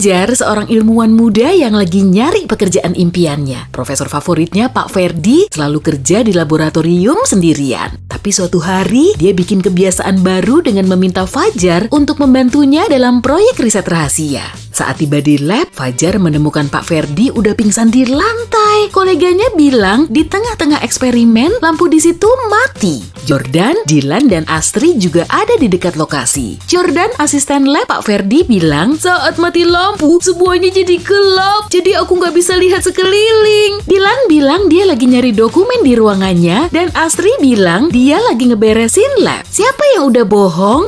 Fajar seorang ilmuwan muda yang lagi nyari pekerjaan impiannya. Profesor favoritnya Pak Ferdi selalu kerja di laboratorium sendirian. Tapi suatu hari dia bikin kebiasaan baru dengan meminta Fajar untuk membantunya dalam proyek riset rahasia. Saat tiba di lab, Fajar menemukan Pak Ferdi udah pingsan di lantai. Koleganya bilang di tengah-tengah eksperimen lampu di situ mati. Jordan, Dylan, dan Astri juga ada di dekat lokasi. Jordan, asisten lab Pak Ferdi, bilang saat mati lampu semuanya jadi gelap. Jadi aku nggak bisa lihat sekeliling. Dylan bilang dia lagi nyari dokumen di ruangannya, dan Astri bilang dia lagi ngeberesin lab. Siapa yang udah bohong?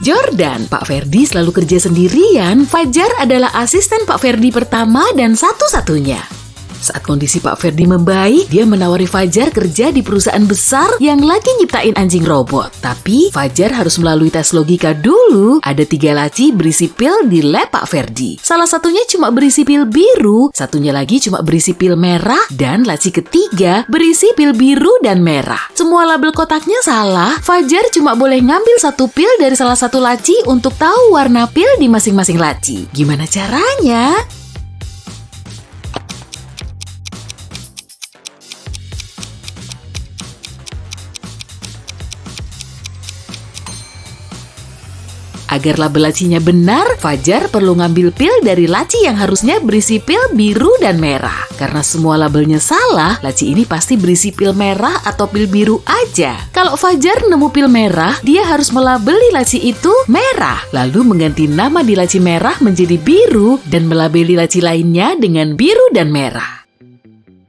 Jordan, Pak Ferdi selalu kerja sendirian. Fajar adalah asisten Pak Ferdi pertama dan satu-satunya. Saat kondisi Pak Ferdi membaik, dia menawari Fajar kerja di perusahaan besar yang lagi nyiptain anjing robot. Tapi Fajar harus melalui tes logika dulu. Ada 3 laci berisi pil di lab Pak Ferdi. Salah satunya cuma berisi pil biru, satunya lagi cuma berisi pil merah, dan laci ketiga berisi pil biru dan merah. Semua label kotaknya salah. Fajar cuma boleh ngambil 1 pil dari salah satu laci untuk tahu warna pil di masing-masing laci. Gimana caranya? Agar label lacinya benar, Fajar perlu ngambil pil dari laci yang harusnya berisi pil biru dan merah. Karena semua labelnya salah, laci ini pasti berisi pil merah atau pil biru aja. Kalau Fajar nemu pil merah, dia harus melabeli laci itu merah. Lalu mengganti nama di laci merah menjadi biru dan melabeli laci lainnya dengan biru dan merah.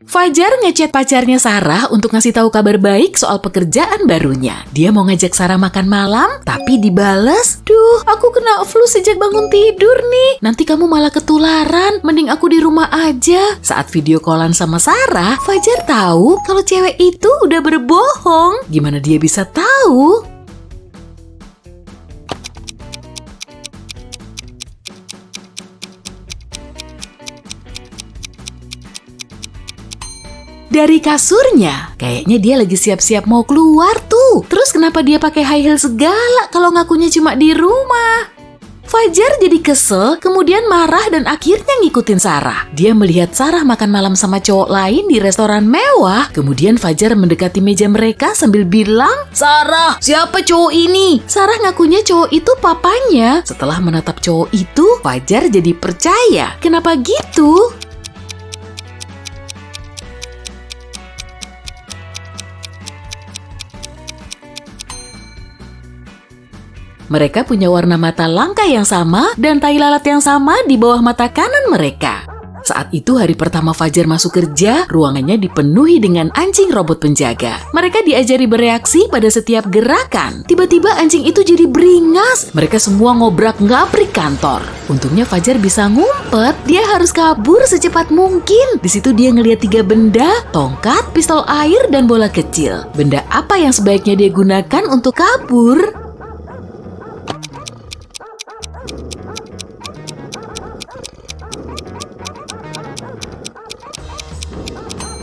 Fajar ngechat pacarnya Sarah untuk ngasih tahu kabar baik soal pekerjaan barunya. Dia mau ngajak Sarah makan malam, tapi dibales, "Duh, aku kena flu sejak bangun tidur nih. Nanti kamu malah ketularan, mending aku di rumah aja." Saat video callan sama Sarah, Fajar tahu kalau cewek itu udah berbohong. Gimana dia bisa tahu? Dari kasurnya, kayaknya dia lagi siap-siap mau keluar tuh. Terus kenapa dia pakai high heel segala kalau ngakunya cuma di rumah? Fajar jadi kesel, kemudian marah dan akhirnya ngikutin Sarah. Dia melihat Sarah makan malam sama cowok lain di restoran mewah. Kemudian Fajar mendekati meja mereka sambil bilang, "Sarah, siapa cowok ini?" Sarah ngakunya cowok itu papanya. Setelah menatap cowok itu, Fajar jadi percaya. Kenapa gitu? Mereka punya warna mata langka yang sama dan tai lalat yang sama di bawah mata kanan mereka. Saat itu hari pertama Fajar masuk kerja, ruangannya dipenuhi dengan anjing robot penjaga. Mereka diajari bereaksi pada setiap gerakan. Tiba-tiba anjing itu jadi beringas. Mereka semua ngobrak-ngabrik kantor. Untungnya Fajar bisa ngumpet. Dia harus kabur secepat mungkin. Di situ dia ngelihat 3 benda, tongkat, pistol air, dan bola kecil. Benda apa yang sebaiknya dia gunakan untuk kabur?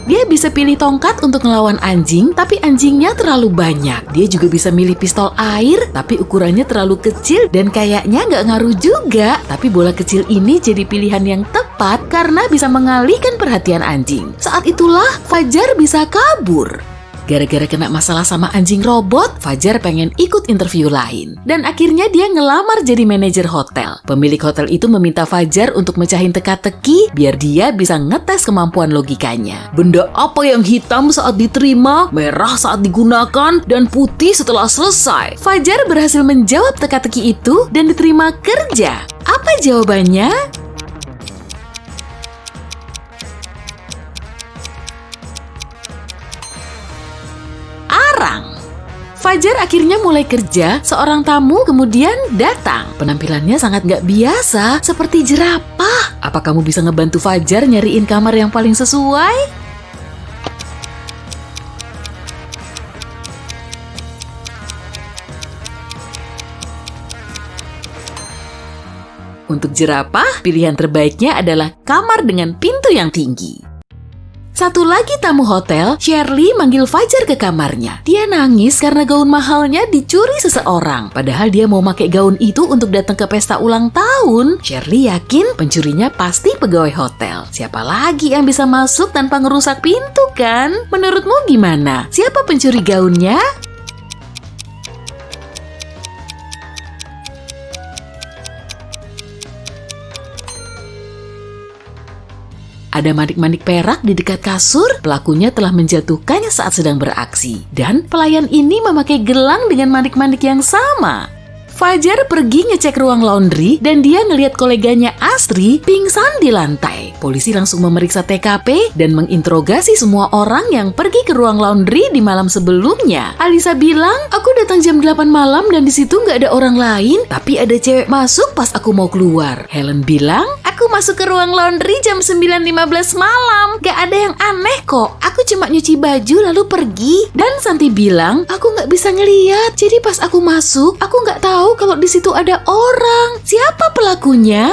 Dia bisa pilih tongkat untuk ngelawan anjing, tapi anjingnya terlalu banyak. Dia juga bisa milih pistol air, tapi ukurannya terlalu kecil dan kayaknya nggak ngaruh juga. Tapi bola kecil ini jadi pilihan yang tepat karena bisa mengalihkan perhatian anjing. Saat itulah Fajar bisa kabur. Gara-gara kena masalah sama anjing robot, Fajar pengen ikut interview lain. Dan akhirnya dia ngelamar jadi manajer hotel. Pemilik hotel itu meminta Fajar untuk mecahin teka-teki biar dia bisa ngetes kemampuan logikanya. Benda apa yang hitam saat diterima, merah saat digunakan, dan putih setelah selesai? Fajar berhasil menjawab teka-teki itu dan diterima kerja. Apa jawabannya? Fajar akhirnya mulai kerja, seorang tamu kemudian datang. Penampilannya sangat gak biasa, seperti jerapah. Apa kamu bisa ngebantu Fajar nyariin kamar yang paling sesuai? Untuk jerapah, pilihan terbaiknya adalah kamar dengan pintu yang tinggi. Satu lagi tamu hotel, Shirley manggil Fajar ke kamarnya. Dia nangis karena gaun mahalnya dicuri seseorang. Padahal dia mau pakai gaun itu untuk datang ke pesta ulang tahun. Shirley yakin pencurinya pasti pegawai hotel. Siapa lagi yang bisa masuk tanpa ngerusak pintu kan? Menurutmu gimana? Siapa pencuri gaunnya? Ada manik-manik perak di dekat kasur, pelakunya telah menjatuhkannya saat sedang beraksi. Dan pelayan ini memakai gelang dengan manik-manik yang sama. Fajar pergi ngecek ruang laundry dan dia ngelihat koleganya Astri pingsan di lantai. Polisi langsung memeriksa TKP dan menginterogasi semua orang yang pergi ke ruang laundry di malam sebelumnya. Alisa bilang, aku datang jam 8 malam dan di situ nggak ada orang lain, tapi ada cewek masuk pas aku mau keluar. Helen bilang, aku masuk ke ruang laundry jam 9.15 malam. Gak ada yang aneh kok. Aku cuma nyuci baju lalu pergi. Dan Santi bilang, aku nggak bisa ngeliat. Jadi pas aku masuk, aku nggak tahu kalau di situ ada orang. Siapa pelakunya?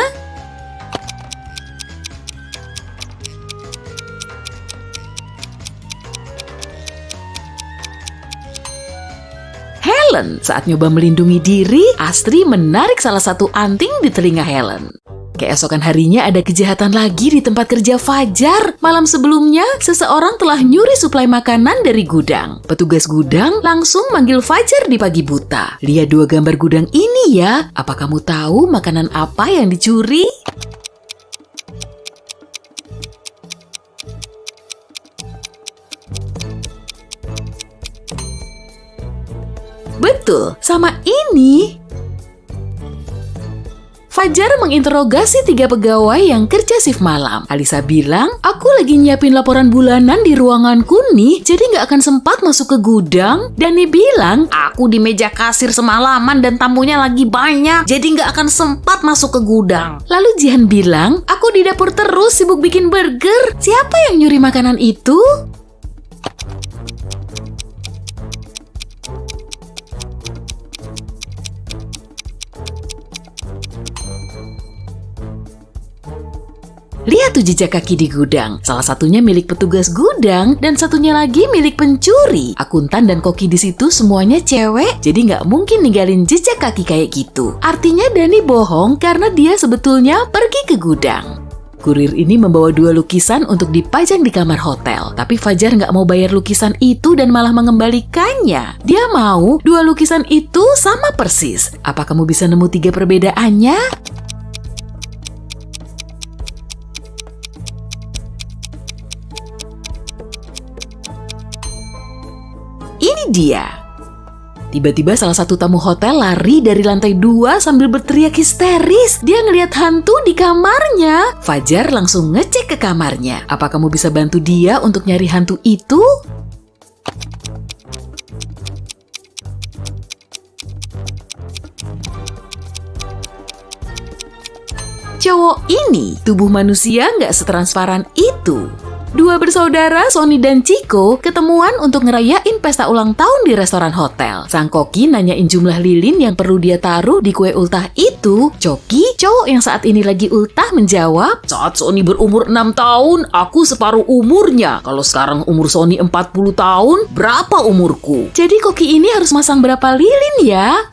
Helen, saat nyoba melindungi diri, Astri menarik salah satu anting di telinga Helen. Keesokan harinya ada kejahatan lagi di tempat kerja Fajar. Malam sebelumnya, seseorang telah nyuri suplai makanan dari gudang. Petugas gudang langsung manggil Fajar di pagi buta. Lihat 2 gambar gudang ini ya. Apa kamu tahu makanan apa yang dicuri? Betul, sama ini. Fajar menginterogasi 3 pegawai yang kerja shift malam. Alisa bilang, aku lagi nyiapin laporan bulanan di ruanganku nih, jadi nggak akan sempat masuk ke gudang. Dani bilang, aku di meja kasir semalaman dan tamunya lagi banyak, jadi nggak akan sempat masuk ke gudang. Lalu Jihan bilang, aku di dapur terus sibuk bikin burger. Siapa yang nyuri makanan itu? Lihat tuh jejak kaki di gudang. Salah satunya milik petugas gudang dan satunya lagi milik pencuri. Akuntan dan koki di situ semuanya cewek, jadi nggak mungkin ninggalin jejak kaki kayak gitu. Artinya Dani bohong karena dia sebetulnya pergi ke gudang. Kurir ini membawa 2 lukisan untuk dipajang di kamar hotel. Tapi Fajar nggak mau bayar lukisan itu dan malah mengembalikannya. Dia mau 2 lukisan itu sama persis. Apa kamu bisa nemu 3 perbedaannya? Ini dia. Tiba-tiba salah satu tamu hotel lari dari lantai 2 sambil berteriak histeris. Dia ngelihat hantu di kamarnya. Fajar langsung ngecek ke kamarnya. Apa kamu bisa bantu dia untuk nyari hantu itu? Cowok ini, tubuh manusia nggak setransparan itu. 2 bersaudara, Sony dan Chico, ketemuan untuk ngerayain pesta ulang tahun di restoran hotel. Sang koki nanyain jumlah lilin yang perlu dia taruh di kue ultah itu. Coki, cowok yang saat ini lagi ultah, menjawab, saat Sony berumur 6 tahun, aku separuh umurnya. Kalau sekarang umur Sony 40 tahun, berapa umurku? Jadi koki ini harus masang berapa lilin ya?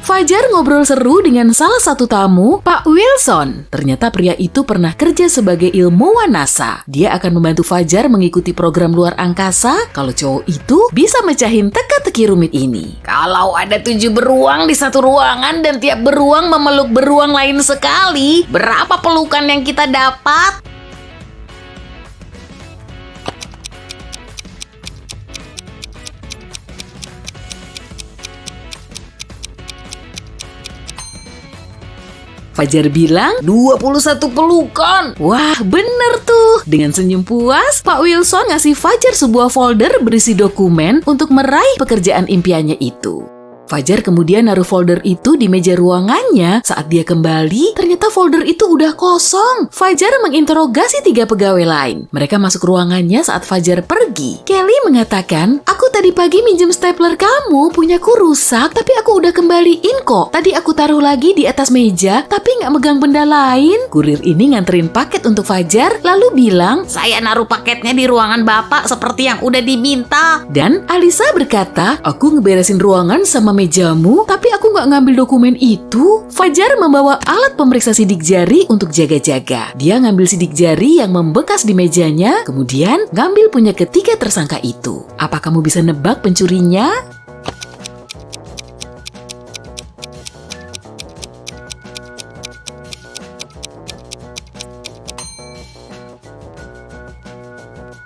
Fajar ngobrol seru dengan salah satu tamu, Pak Wilson. Ternyata pria itu pernah kerja sebagai ilmuwan NASA. Dia akan membantu Fajar mengikuti program luar angkasa kalau cowok itu bisa mecahin teka-teki rumit ini. Kalau ada 7 beruang di satu ruangan dan tiap beruang memeluk beruang lain sekali, berapa pelukan yang kita dapat? Fajar bilang, 21 pelukan. Wah, bener tuh. Dengan senyum puas, Pak Wilson ngasih Fajar sebuah folder berisi dokumen untuk meraih pekerjaan impiannya itu. Fajar kemudian naruh folder itu di meja ruangannya. Saat dia kembali, ternyata folder itu udah kosong. Fajar menginterogasi 3 pegawai lain. Mereka masuk ruangannya saat Fajar pergi. Kelly mengatakan, "Aku tadi pagi minjem stapler kamu, punyaku rusak, tapi aku udah kembaliin kok. Tadi aku taruh lagi di atas meja, tapi nggak megang benda lain." Kurir ini nganterin paket untuk Fajar, lalu bilang, "Saya naruh paketnya di ruangan Bapak seperti yang udah diminta." Dan Alisa berkata, "Aku ngeberesin ruangan sama mejamu, tapi aku nggak ngambil dokumen itu." Fajar membawa alat pemeriksa sidik jari untuk jaga-jaga. Dia ngambil sidik jari yang membekas di mejanya, kemudian ngambil punya ketiga tersangka itu. Apa kamu bisa nebak pencurinya?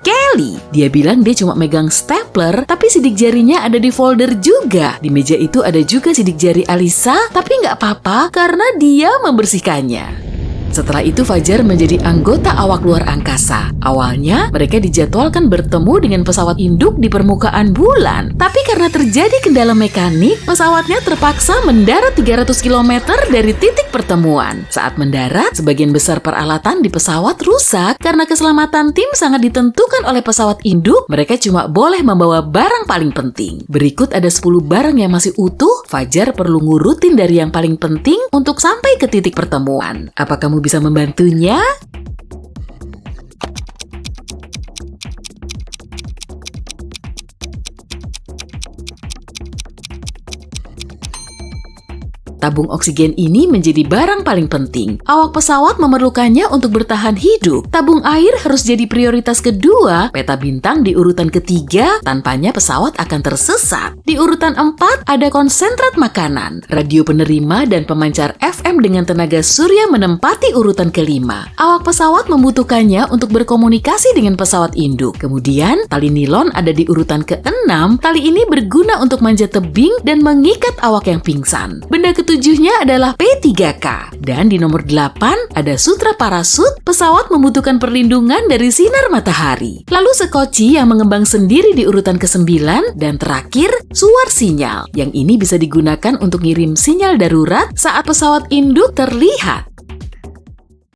Kelly. Dia bilang dia cuma megang stapler, tapi sidik jarinya ada di folder juga. Di meja itu ada juga sidik jari Alisa, tapi nggak apa-apa karena dia membersihkannya. Setelah itu Fajar menjadi anggota awak luar angkasa. Awalnya mereka dijadwalkan bertemu dengan pesawat induk di permukaan bulan. Tapi karena terjadi kendala mekanik, pesawatnya terpaksa mendarat 300 km dari titik pertemuan. Saat mendarat, sebagian besar peralatan di pesawat rusak. Karena keselamatan tim sangat ditentukan oleh pesawat induk, mereka cuma boleh membawa barang paling penting. Berikut ada 10 barang yang masih utuh. Fajar perlu ngurutin dari yang paling penting untuk sampai ke titik pertemuan. Apa kamu bisa membantunya? Tabung oksigen ini menjadi barang paling penting. Awak pesawat memerlukannya untuk bertahan hidup. Tabung air harus jadi prioritas kedua. Peta bintang di urutan ketiga, tanpanya pesawat akan tersesat. Di urutan 4 ada konsentrat makanan. Radio penerima dan pemancar FM dengan tenaga surya menempati urutan kelima. Awak pesawat membutuhkannya untuk berkomunikasi dengan pesawat induk. Kemudian, tali nilon ada di urutan ke-6. Tali ini berguna untuk manjat tebing dan mengikat awak yang pingsan. Benda ketujuhnya adalah P3K. Dan di nomor 8 ada sutra parasut. Pesawat membutuhkan perlindungan dari sinar matahari. Lalu sekoci yang mengembang sendiri di urutan ke-9. Dan terakhir, suar sinyal. Yang ini bisa digunakan untuk ngirim sinyal darurat saat pesawat induk terlihat.